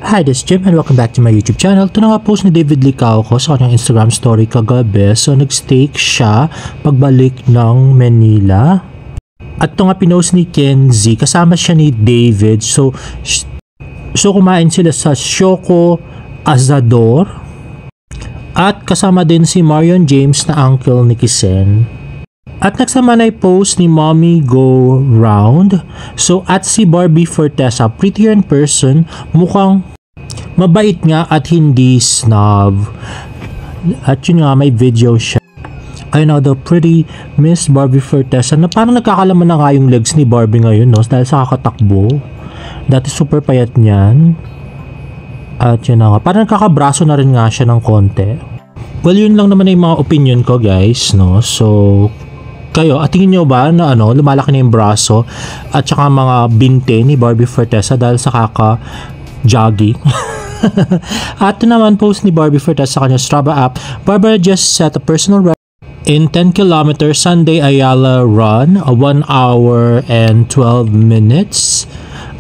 Hi, this is Jim and welcome back to my YouTube channel. Ito na nga post ni David Licao ko sa kanyang Instagram story kagabi. So, nag-stake siya pagbalik ng Manila. At ito nga pinost ni Kenzie, kasama siya ni David. So kumain sila sa Shoko Azador. At kasama din si Marion James na uncle ni Kisen. At nagsama na post ni Mommy Go Round. So at si Barbie Fortesa, prettier in person, mukhang mabait nga at hindi snob. At yun nga, may video siya. Ayun na, the pretty Miss Barbie Fortesa na parang nagkakalaman na nga yung legs ni Barbie ngayon, no? Dahil sa kakatakbo. Dati super payat niyan. At yun na nga, parang nakakabraso na rin nga siya ng konti. Well, yun lang naman yung mga opinion ko, guys, no? So, kayo, at tingin nyo ba na lumalaki na yung braso at saka mga binte ni Barbie Fortesa dahil sa kaka-jogging? At naman post ni Barbie Fortesa sa kanya Strava app, Barbara just set a personal record in 10 kilometers Sunday Ayala run, 1 hour and 12 minutes.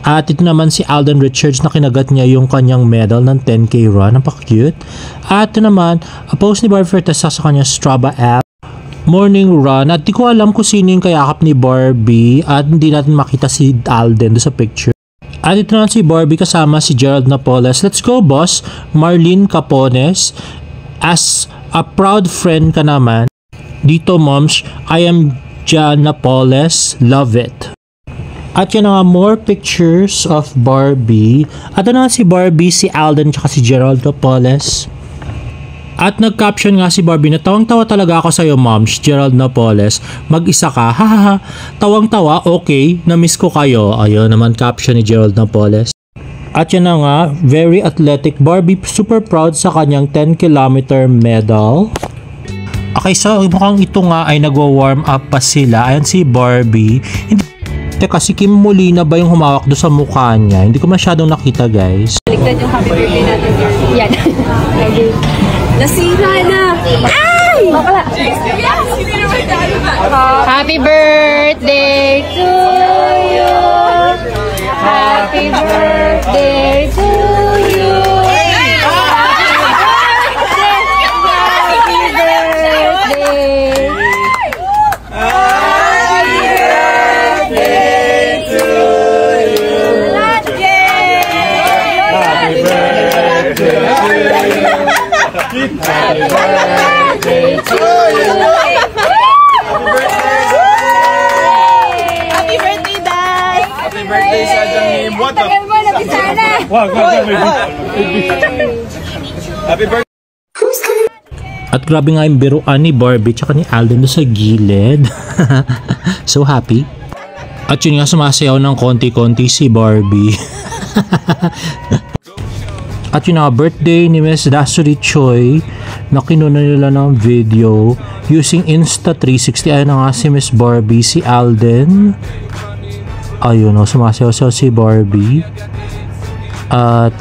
At ito naman si Alden Richards na kinagat niya yung kanyang medal ng 10K run. Napaka-cute. At ito naman, a post ni Barbie Fortesa sa kanya Strava app, morning run. At di ko alam kung sino yung kayakap ni Barbie at hindi natin makita si Alden sa picture. At ito naman si Barbie kasama si Gerald Napoles. Let's go, boss. Marlene Capones. As a proud friend ka naman, dito, moms, I am Jan Napoles. Love it. At yun nga, more pictures of Barbie. At ano si Barbie, si Alden, tsaka si Gerald Napoles. At nag-caption nga si Barbie na tawang-tawa talaga ako sa'yo, moms, Gerald Napoles. Mag-isa ka, hahaha. Tawang-tawa, okay, na-miss ko kayo. Ayun naman caption ni Gerald Napoles. At yun na nga, very athletic Barbie, super proud sa kanyang 10-kilometer medal. Okay, so mukhang ito nga ay nagwa-warm up pa sila. Ayan si Barbie. Teka, si Kim Molina ba yung humawak doon sa mukha niya? Hindi ko masyadong nakita, guys. Baligtad yung happy birthday natin. Yan. Nasira na! Ay! Happy birthday to you! Happy birthday to you! Happy birthday to you! Happy birthday, Dad! Happy birthday sa Jangim! What the? Tagal mo, nabisa na! Happy birthday! At grabe nga yung biruan ni Barbie tsaka ni Alden doon sa gilid. So happy. At yun nga, sumasayaw ng konti-konti si Barbie. At yun nga, birthday ni Miss Dasuri Choi na kinuna nila ng video using Insta360. Ayun na nga si Miss Barbie, si Alden. Ayun o, sumasayaw si Barbie. At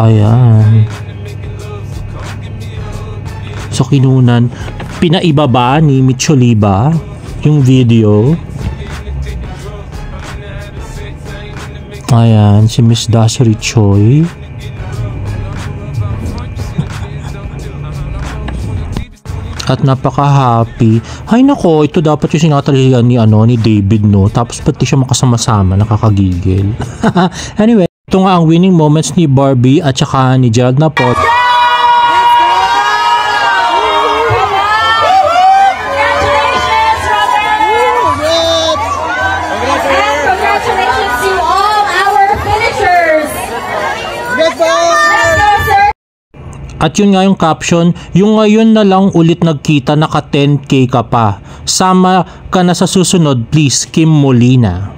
ayan. So kinunan, pinaibaba ni Micholiba yung video. Ayan, si Miss Dasuri Choi. At napaka-happy. Ay nako, ito dapat yung sinatalihan ni David, no? Tapos pati siya makasama-sama, nakakagigil. Anyway, ito nga ang winning moments ni Barbie at saka ni Gerald Napoles. At yun nga yung caption, yung ngayon na lang ulit nagkita, naka 10K ka pa. Sama ka na sa susunod, please, Kim Molina.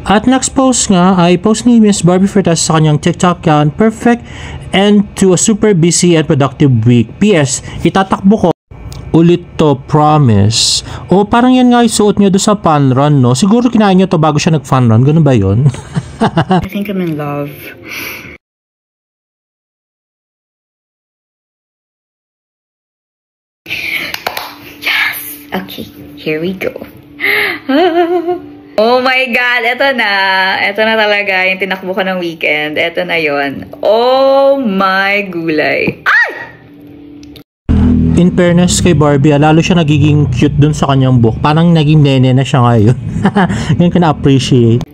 At next post nga ay post ni Miss Barbie Fortesa sa kanyang TikTok account, perfect end to a super busy and productive week. P.S. Itatakbo ko ulit to, promise. O parang yan nga yung suot niya doon sa fun run, no? Siguro kinain niya to bago siya nag-fun run, ganun ba yun? I think I'm in love. Okay, here we go. Oh my God, eto na. Eto na talaga yung tinakbo ko ng weekend. Eto na yon. Oh my gulay. Ay! In fairness kay Barbie, lalo siya nagiging cute dun sa kanyang book. Parang naging nene na siya ngayon. Yan ka na-appreciate.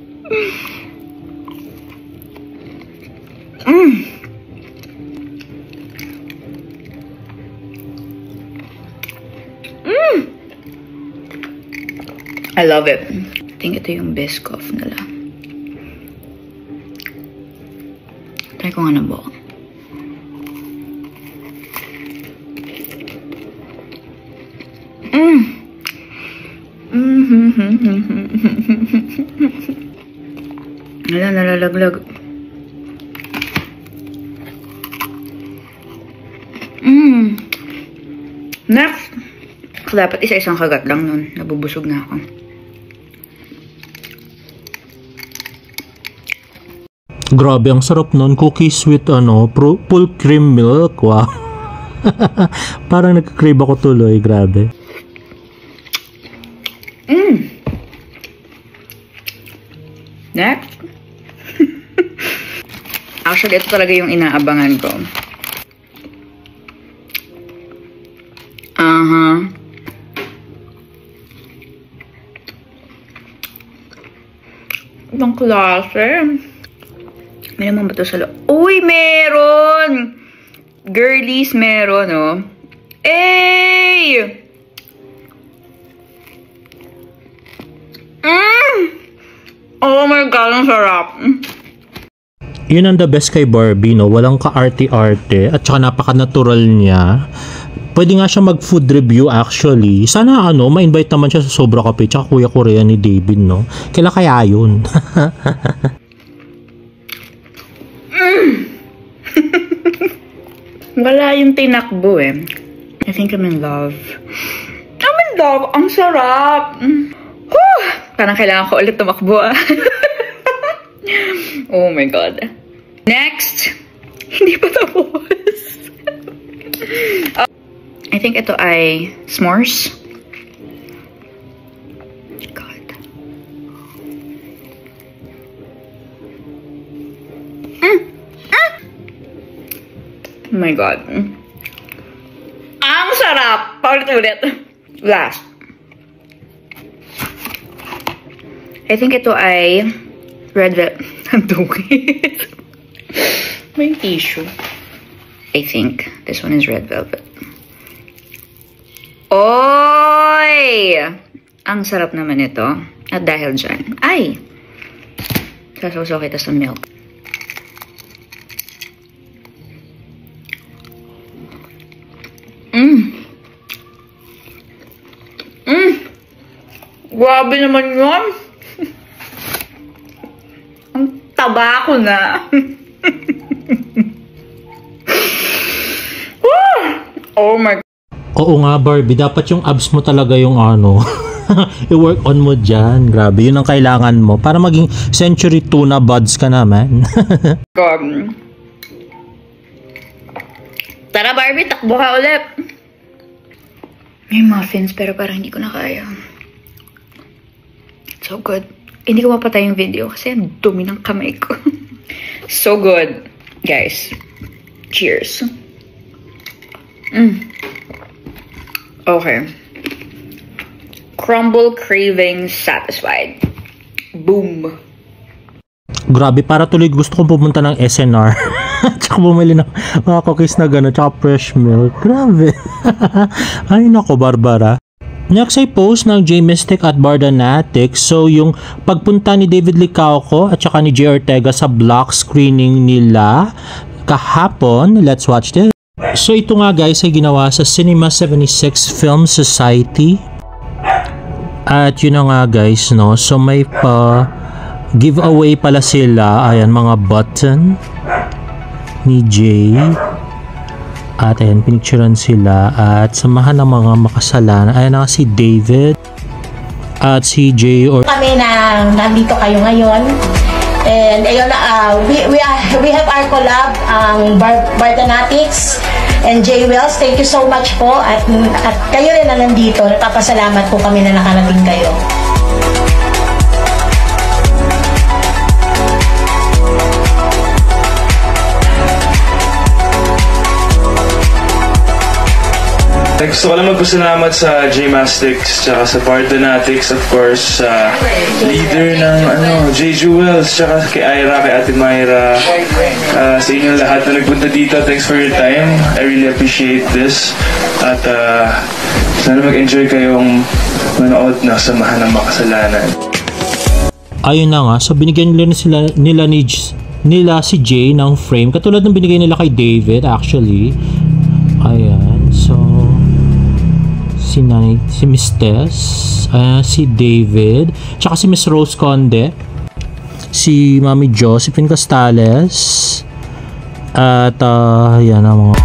I love it. I think ito yung Biscoff nila. Try ko nga na buo. Wala, nalalaglag. Next! Dapat isa-isang kagat lang nun. Nabubusog na ako. Grabe, ang sarap nun. Cookies with full cream milk. Wow. Parang nagka-crave ako tuloy. Grabe. Next. Actually, ito talaga yung inaabangan ko. Ibang klase. May naman ba ito sa loob? Uy, meron! Girlies meron, oh. Ey! Oh my God, ang sarap. Yun ang the best kay Barbie, no? Walang ka-arte-arte at saka napaka-natural niya. Pwede nga siya mag-food review actually. Sana ma-invite naman siya sa Sobra Kape tsaka Kuya Korea ni David, no? Kailan kaya yun? Wala yung tinakbo eh. I think I'm in love. I'm in love. Ang sarap. Whew! Parang kailangan ko ulit tumakbo ah. Oh my God. Next. Hindi pa tapos. I think ito ay s'mores. God. Oh my God. Ang sarap! Paulit-ulit. Last. I think ito ay red velvet. Ang dukit. May tissue. I think this one is red velvet. Oy! Ang sarap naman ito. At dahil dyan, ay! Sasawsaw kita sa milk. Grabe naman yun. Ang taba ko na. Oh my God. Oo nga, Barbie. Dapat yung abs mo talaga yung i-work on mo dyan. Grabe, yun ang kailangan mo. Para maging century tuna buds ka naman. Tara, Barbie. Takbo ka ulit. May muffins pero parang hindi ko na kaya. So good. Hindi ko mapatay yung video kasi ang dumi ng kamay ko. So good. Guys. Cheers. Okay. Crumble craving satisfied. Boom. Grabe, para tuloy gusto kong pumunta ng SNR. Tsaka bumili ng mga cookies na gano'n, tsaka fresh milk. Grabe. Ay nako, Barbara. Next ay post ng J Mystic at Bardanatic. So yung pagpunta ni David Licauco at saka ni J Ortega sa block screening nila kahapon. Let's watch this. So ito nga guys ay ginawa sa Cinema 76 Film Society. At yun na nga guys, no. So may giveaway pala sila. Ayan, mga button ni Jay. At ayan, pinicturean sila at samahan ng mga makasalanan. Ayan na si David at si Jay or kami na nandito kayo ngayon. And ayun na, we have our collab, Bardanatics and J Wells. Thank you so much po at kayo rin na nandito. Nagpapasalamat po kami na nakarating kayo. Gusto ko lang magpasalamat sa J-Mastics tsaka sa Bardonatics, of course, sa leader ng J. Jewels tsaka kay Ira, kay Ate Myra, sa inyong lahat na nagpunta dito. Thanks for your time. I really appreciate this. At sana mag-enjoy kayong manood na Samahan ng Makasalanan. Ayun na nga, so binigyan nila si Jay ng frame katulad ng binigay nila kay David actually. Ayan, so si Miss Tess, si David, tsaka si Miss Rose Conde, si Mami Josephine Costales, at yan ang mga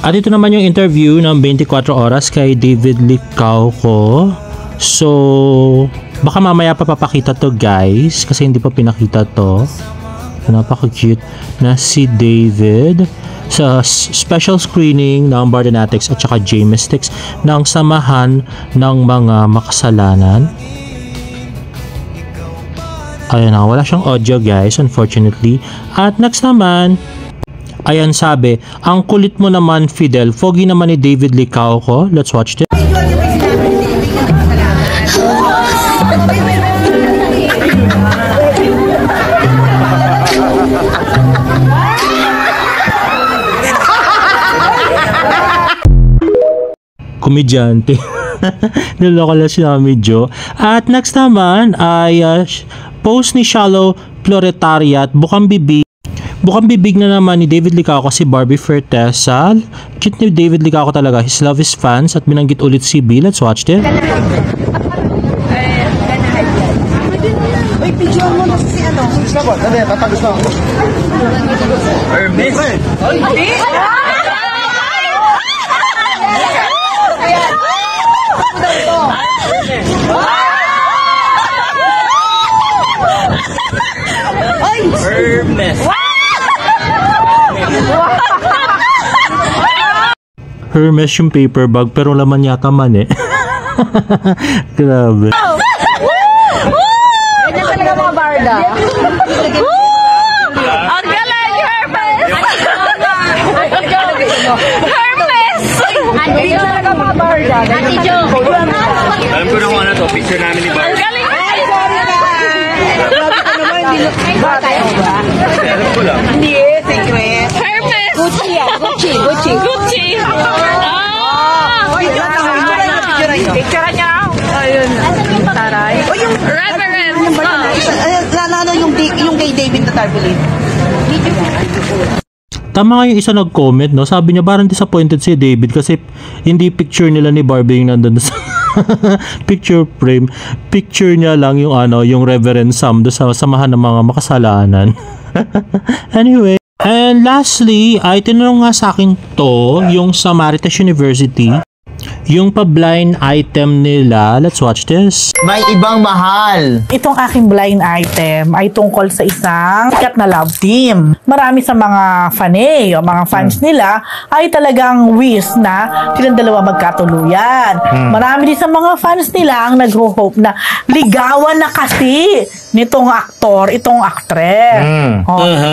At ito naman yung interview ng 24 oras kay David Licauco. So, baka mamaya pa papakita to guys kasi hindi pa pinakita to. Napaka-cute na si David sa special screening ng Bardonatics at saka J-Mystics ng Samahan ng Mga Makasalanan. Ayan na, wala siyang audio guys unfortunately. At next naman, ayan sabi, ang kulit mo naman Fidel, foggy naman ni David Licauco. Let's watch this. Komedyante. Niloko lang si Medyo. At next naman ay post ni Shallow Floretariat, bukang bibig na naman ni David Licauco si Barbie Fertesal. Cute ni David Licauco talaga. His love is fans at binanggit ulit si B. Let's watch this. Uy, picture mo na si ano. Ano, tatagos na ako. Hermes! Hermes! Hermes yung paper bag pero laman yata man eh. Grabe. Ganyan talaga mga barda. Ang galing, Hermes! Hermes! Ganyan talaga mga barda. Ate Jo. Alam ko na kung ano to, picture namin ni Barbie. Ang galing! Grabe ka naman, hindi ba tayo ba? Alam ko lang. Hindi, secret. Hermes! Gucci yan, Gucci. Gucci! Picture niya. Ayun. Taray. O yung Reverend! yung kay David na turbulent. Tama nga yung isa nag-comment, no? Sabi niya parang disappointed si David kasi hindi picture nila ni Barbie yung nandun sa picture frame. Picture niya lang yung yung Reverend Sam do sa Samahan ng Mga Makasalanan. Anyway, and lastly, ay tinanong nga sa akin to, yung Samaritas University, yung pa-blind item nila. Let's watch this. May ibang mahal. Itong aking blind item ay tungkol sa isang sikat na love team. Marami sa mga fanay o mga fans nila ay talagang wish na silang dalawa magkatuluyan. Marami din sa mga fans nila ang nag-hope na ligawan na kasi nitong aktor, itong actress.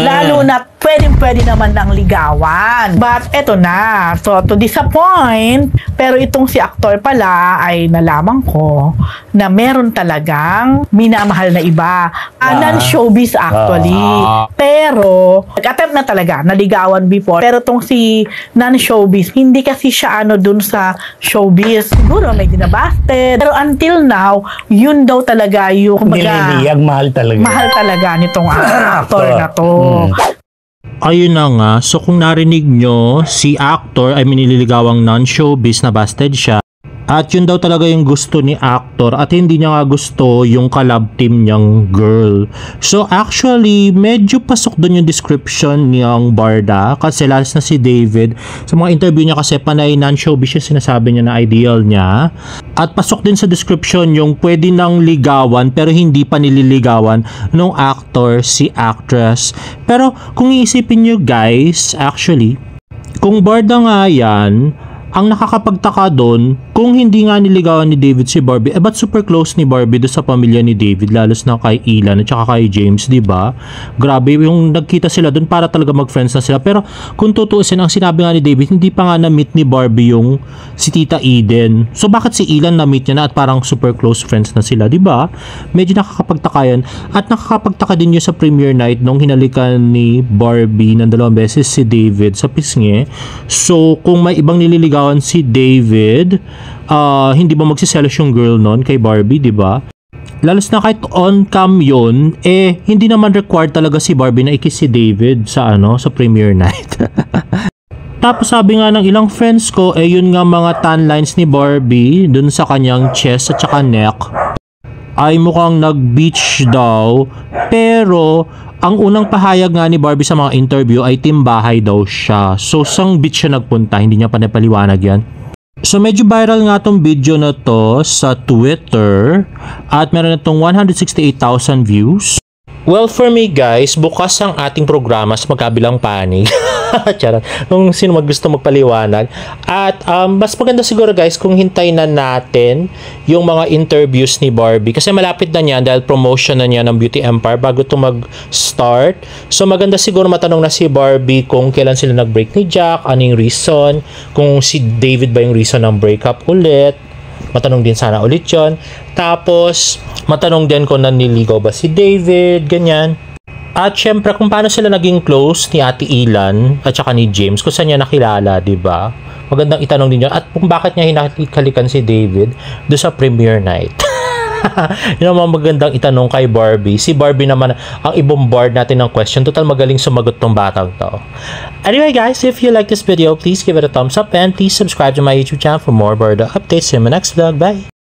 Lalo na pwede naman ng ligawan. But eto na, so to disappoint, pero itong si aktor pala ay nalaman ko na meron talagang minamahal na iba. Non-showbiz actually. Pero, nag-attempt na talaga, naligawan before. Pero itong si non-showbiz, hindi kasi siya dun sa showbiz. Siguro may dinabasted. Pero until now, yun daw talaga yung Mahal talaga. mahal talaga nitong actor na to. Ayun na nga, so kung narinig nyo, si actor ay minililigawang non-showbiz na busted siya. At yun daw talaga yung gusto ni actor at hindi niya nga gusto yung collab team niyang girl. So actually, medyo pasok doon yung description niyang Barda kasi last na si David. Sa mga interview niya kasi panay non-showbiz yung sinasabi niya na ideal niya. At pasok din sa description yung pwede nang ligawan pero hindi pa nililigawan nung actor si actress. Pero kung iisipin niyo guys, actually, kung Barda nga yan, ang nakakapagtaka doon, kung hindi nga niligawan ni David si Barbie, ba't super close ni Barbie doon sa pamilya ni David, lalos na kay Ilan at saka kay James, di ba? Grabe, yung nagkita sila doon para talaga mag-friends na sila. Pero kung tutuusin, ang sinabi nga ni David, hindi pa nga na-meet ni Barbie yung si Tita Eden. So bakit si Ilan na-meet niya na at parang super close friends na sila, di ba? Medyo nakakapagtaka yan. At nakakapagtaka din yun sa premiere night nung hinalikan ni Barbie ng 2 beses si David sa pisngi. So kung may ibang nililigawan si David, hindi ba magsiselos yung girl nun kay Barbie, di ba? Lalos na kahit on cam yun, hindi naman required talaga si Barbie na i-kiss si David sa sa premiere night. Tapos sabi nga ng ilang friends ko, yun nga mga tan lines ni Barbie dun sa kanyang chest at saka neck ay mukhang nag-beach daw, pero ang unang pahayag nga ni Barbie sa mga interview ay timbahay daw siya. So, sang beach siya nagpunta, hindi niya pa napaliwanag yan. So, medyo viral nga tong video na to sa Twitter at meron na tong 168,000 views. Well, for me guys, bukas ang ating programa sa magkabilang panig. Charot. Kung sino gusto magpaliwanag. At mas maganda siguro guys kung hintayin na natin yung mga interviews ni Barbie. Kasi malapit na niya dahil promotion na niya ng Beauty Empire bago ito mag-start. So maganda siguro matanong na si Barbie kung kailan sila nag-break ni Jack, ano yung reason, kung si David ba yung reason ng breakup ulit. Matanong din sana ulit yun. Tapos, matanong din kung naniligaw ba si David, ganyan. At syempre, kung paano sila naging close ni Ate Ilan at saka ni James, kung saan niya nakilala, diba? Magandang itanong din yun. At kung bakit niya hinakalikan si David doon sa premiere night. Yun ang mga magandang itanong kay Barbie. Si Barbie naman ang i-bombard natin ng question. Total magaling sumagot tong batang to. Anyway guys, if you like this video, please give it a thumbs up and please subscribe to my YouTube channel for more Barda updates in my next vlog. Bye!